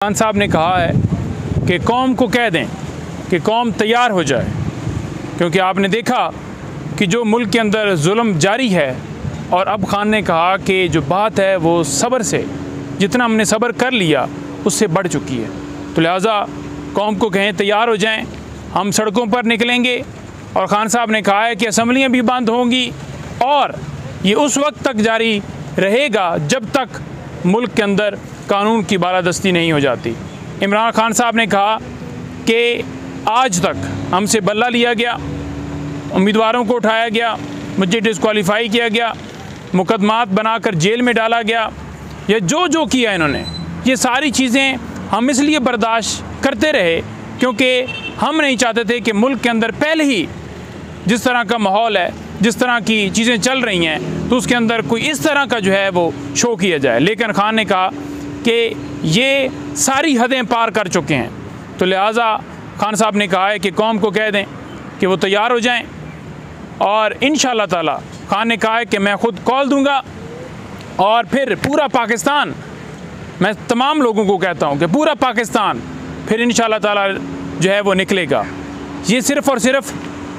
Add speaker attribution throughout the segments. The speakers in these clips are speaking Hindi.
Speaker 1: खान साहब ने कहा है कि कौम को कह दें कि कौम तैयार हो जाए, क्योंकि आपने देखा कि जो मुल्क के अंदर जुल्म जारी है। और अब खान ने कहा कि जो बात है वो सब्र से, जितना हमने सब्र कर लिया उससे बढ़ चुकी है। तो लिहाजा कौम को कहें तैयार हो जाएं, हम सड़कों पर निकलेंगे। और खान साहब ने कहा है कि असम्बलियाँ भी बंद होंगी और ये उस वक्त तक जारी रहेगा जब तक मुल्क के अंदर कानून की बालादस्ती नहीं हो जाती। इमरान खान साहब ने कहा कि आज तक हमसे बल्ला लिया गया, उम्मीदवारों को उठाया गया, मुझे डिस्क्वालीफाई किया गया, मुकदमात बनाकर जेल में डाला गया, या जो किया इन्होंने, ये सारी चीज़ें हम इसलिए बर्दाश्त करते रहे क्योंकि हम नहीं चाहते थे कि मुल्क के अंदर पहले ही जिस तरह का माहौल है, जिस तरह की चीज़ें चल रही हैं, तो उसके अंदर कोई इस तरह का जो है वो शो किया जाए। लेकिन खान ने कहा कि ये सारी हदें पार कर चुके हैं। तो लिहाजा खान साहब ने कहा है कि कौम को कह दें कि वो तैयार हो जाएं। और इंशाअल्लाह ताला खान ने कहा है कि मैं ख़ुद कॉल दूंगा और फिर पूरा पाकिस्तान, मैं तमाम लोगों को कहता हूं कि पूरा पाकिस्तान फिर इंशाअल्लाह ताला जो है वो निकलेगा। ये सिर्फ़ और सिर्फ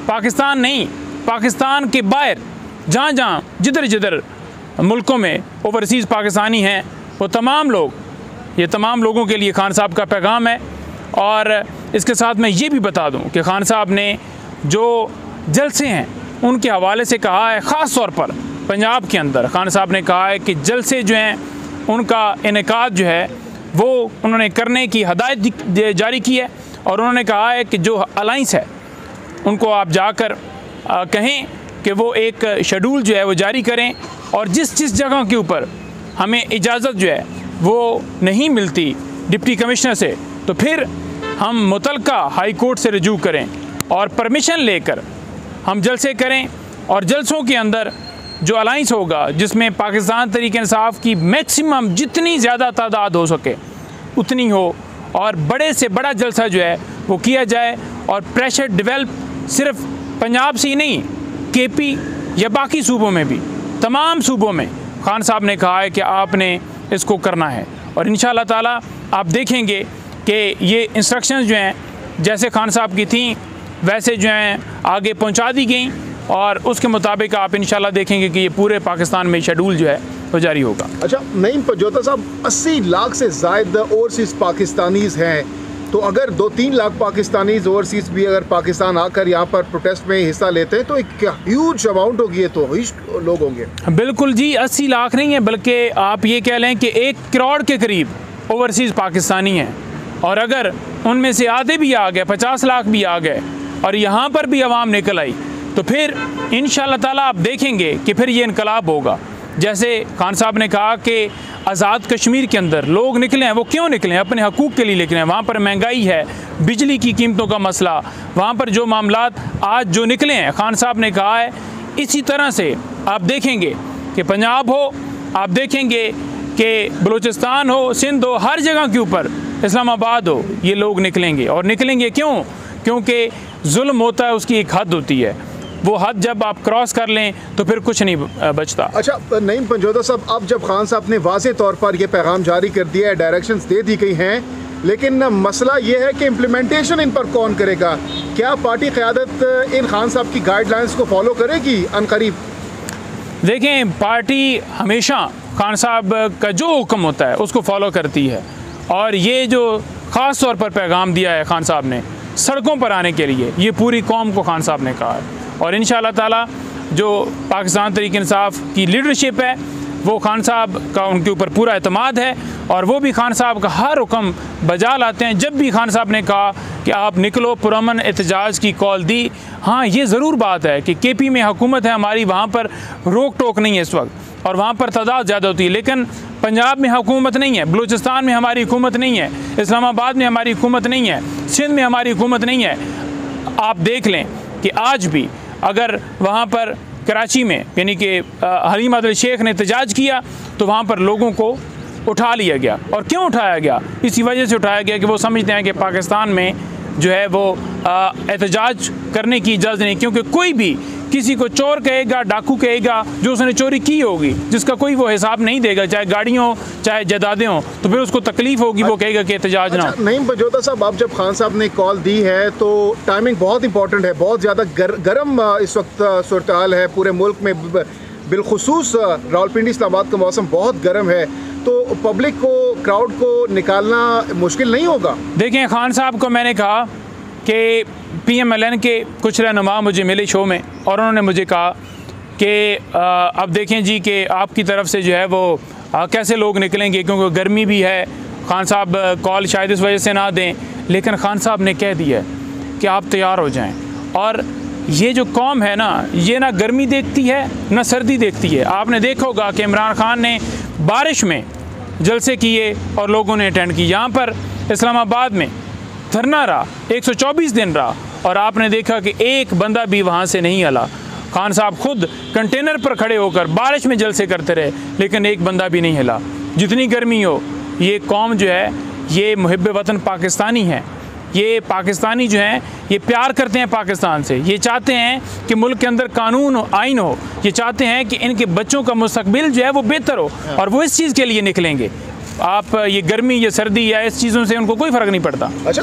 Speaker 1: पाकिस्तान नहीं, पाकिस्तान के बाहर जहाँ जिधर मुल्कों में ओवरसीज़ पाकिस्तानी हैं, वो तमाम लोग, ये तमाम लोगों के लिए खान साहब का पैगाम है। और इसके साथ मैं ये भी बता दूं कि खान साहब ने जो जलसे हैं उनके हवाले से कहा है, ख़ास तौर पर पंजाब के अंदर खान साहब ने कहा है कि जलसे जो हैं उनका इनेकाद जो है वो उन्होंने करने की हदायत जारी की है। और उन्होंने कहा है कि जो अलाइंस है उनको आप जाकर कहें कि वो एक शेड्यूल जो है वो जारी करें, और जिस जगह के ऊपर हमें इजाज़त जो है वो नहीं मिलती डिप्टी कमिश्नर से, तो फिर हम मुतलका हाई कोर्ट से रजू करें और परमिशन लेकर हम जलसे करें। और जलसों के अंदर जो अलाइंस होगा जिसमें पाकिस्तान तहरीक इंसाफ की मैक्सिमम जितनी ज़्यादा तादाद हो सके उतनी हो, और बड़े से बड़ा जलसा जो है वो किया जाए। और प्रेशर डेवलप सिर्फ पंजाब से ही नहीं, केपी या बाकी सूबों में भी, तमाम सूबों में खान साहब ने कहा है कि आपने इसको करना है। और इंशाअल्लाह ताला आप देखेंगे कि ये इंस्ट्रक्शंस जो हैं जैसे खान साहब की थी वैसे जो हैं आगे पहुंचा दी गई, और उसके मुताबिक आप इंशाअल्लाह देखेंगे कि ये पूरे पाकिस्तान में शेड्यूल जो है वो जारी होगा।
Speaker 2: अच्छा नईम पंजोता साहब, 80 लाख से ज़्यादा ओवरसीज़ पाकिस्तानीज़ हैं, तो अगर 2-3 लाख पाकिस्तानीज़ ओवरसीज़ भी अगर पाकिस्तान आकर यहाँ पर प्रोटेस्ट में हिस्सा लेते हैं तो एक ह्यूज अमाउंट होगी, तो लोग होंगे।
Speaker 1: बिल्कुल जी, 80 लाख नहीं है, बल्कि आप ये कह लें कि 1 करोड़ के करीब ओवरसीज़ पाकिस्तानी हैं। और अगर उनमें से आधे भी आ गए, 50 लाख भी आ गए और यहाँ पर भी आवाम निकल आई, तो फिर इंशाअल्लाह ताला आप देखेंगे कि फिर ये इनकलाब होगा। जैसे खान साहब ने कहा कि आज़ाद कश्मीर के अंदर लोग निकले हैं, वो क्यों निकले हैं? अपने हकूक़ के लिए निकले हैं। वहाँ पर महंगाई है, बिजली की कीमतों का मसला, वहाँ पर जो मामलात आज जो निकले हैं, खान साहब ने कहा है इसी तरह से आप देखेंगे कि पंजाब हो, आप देखेंगे कि बलूचिस्तान हो, सिंध हो, हर जगह के ऊपर, इस्लामाबाद हो, ये लोग निकलेंगे। और निकलेंगे क्यों? क्योंकि जुल्म होता है, उसकी एक हद होती है, वो हद जब आप क्रॉस कर लें तो फिर कुछ नहीं बचता।
Speaker 2: अच्छा नईम पंजोता साहब, अब जब खान साहब ने वाज़े तौर पर यह पैगाम जारी कर दिया है, डायरेक्शंस दे दी गई हैं, लेकिन मसला ये है कि इम्प्लीमेंटेशन इन पर कौन करेगा? क्या पार्टी क़यादत इन खान साहब की गाइडलाइंस को फॉलो करेगी अनकरीब?
Speaker 1: देखें, पार्टी हमेशा खान साहब का जो हुक्म होता है उसको फॉलो करती है। और ये जो ख़ास तौर पर पैगाम दिया है खान साहब ने सड़कों पर आने के लिए, ये पूरी कौम को खान साहब ने कहा है। और इंशाअल्लाह ताला जो पाकिस्तान तहरीक इंसाफ की लीडरशिप है वो खान साहब का उनके ऊपर पूरा एतमाद है, और वो भी खान साहब का हर हुक्म बजा लाते हैं। जब भी खान साहब ने कहा कि आप निकलो, पुरअमन एहतजाज की कॉल दी। हाँ, ये ज़रूर बात है कि केपी में हुकूमत है हमारी, वहाँ पर रोक टोक नहीं है इस वक्त, और वहाँ पर तादाद ज़्यादा होती है, लेकिन पंजाब में हुकूमत नहीं है, बलूचिस्तान में हमारी हुकूमत नहीं है, इस्लामाबाद में हमारी हुकूमत नहीं है, सिंध में हमारी हुकूमत नहीं है। आप देख लें कि आज भी अगर वहाँ पर कराची में यानी कि हलीम अब्दुल शेख ने एहतजाज किया तो वहाँ पर लोगों को उठा लिया गया। और क्यों उठाया गया? इसी वजह से उठाया गया कि वो समझते हैं कि पाकिस्तान में जो है वो एहतजाज करने की इजाज़त नहीं, क्योंकि कोई भी किसी को चोर कहेगा, डाकू कहेगा, जो उसने चोरी की होगी, जिसका कोई वो हिसाब नहीं देगा, चाहे गाड़ियों हो चाहे जायदादें हों, तो फिर उसको तकलीफ होगी, वो कहेगा कि एहतजाज ना।
Speaker 2: नहीं बजोदा साहब, आप जब खान साहब ने कॉल दी है तो टाइमिंग बहुत इंपॉर्टेंट है, बहुत ज़्यादा गर्म इस वक्त सूरत हाल है पूरे मुल्क में, बिलखुसूस रावलपिंडी इस्लामाबाद का मौसम बहुत गर्म है, तो पब्लिक को, क्राउड को निकालना मुश्किल नहीं होगा?
Speaker 1: देखें, खान साहब को मैंने कहा कि PMLN के कुछ रहनुमा मुझे मिले शो में, और उन्होंने मुझे कहा कि अब देखें जी कि आपकी तरफ से जो है वो कैसे लोग निकलेंगे, क्योंकि गर्मी भी है। खान साहब कॉल शायद इस वजह से ना दें, लेकिन खान साहब ने कह दिया कि आप तैयार हो जाएं। और ये जो कौम है ना, ये ना गर्मी देखती है ना सर्दी देखती है। आपने देखा होगा कि इमरान खान ने बारिश में जलसे किए और लोगों ने अटेंड की। यहाँ पर इस्लामाबाद में धरना रहा, 124 दिन रहा, और आपने देखा कि एक बंदा भी वहाँ से नहीं हिला। खान साहब खुद कंटेनर पर खड़े होकर बारिश में जलसे करते रहे, लेकिन एक बंदा भी नहीं हिला। जितनी गर्मी हो, ये कौम जो है ये मुहिब वतन पाकिस्तानी है। ये पाकिस्तानी जो हैं ये प्यार करते हैं पाकिस्तान से। ये चाहते हैं कि मुल्क के अंदर कानून हो, आइन हो। ये चाहते हैं कि इनके बच्चों का मुस्तकबिल जो है वो बेहतर हो, और वो इस चीज़ के लिए निकलेंगे। आप ये गर्मी, ये सर्दी या इस चीज़ों से उनको कोई फ़र्क नहीं पड़ता।
Speaker 2: अच्छा।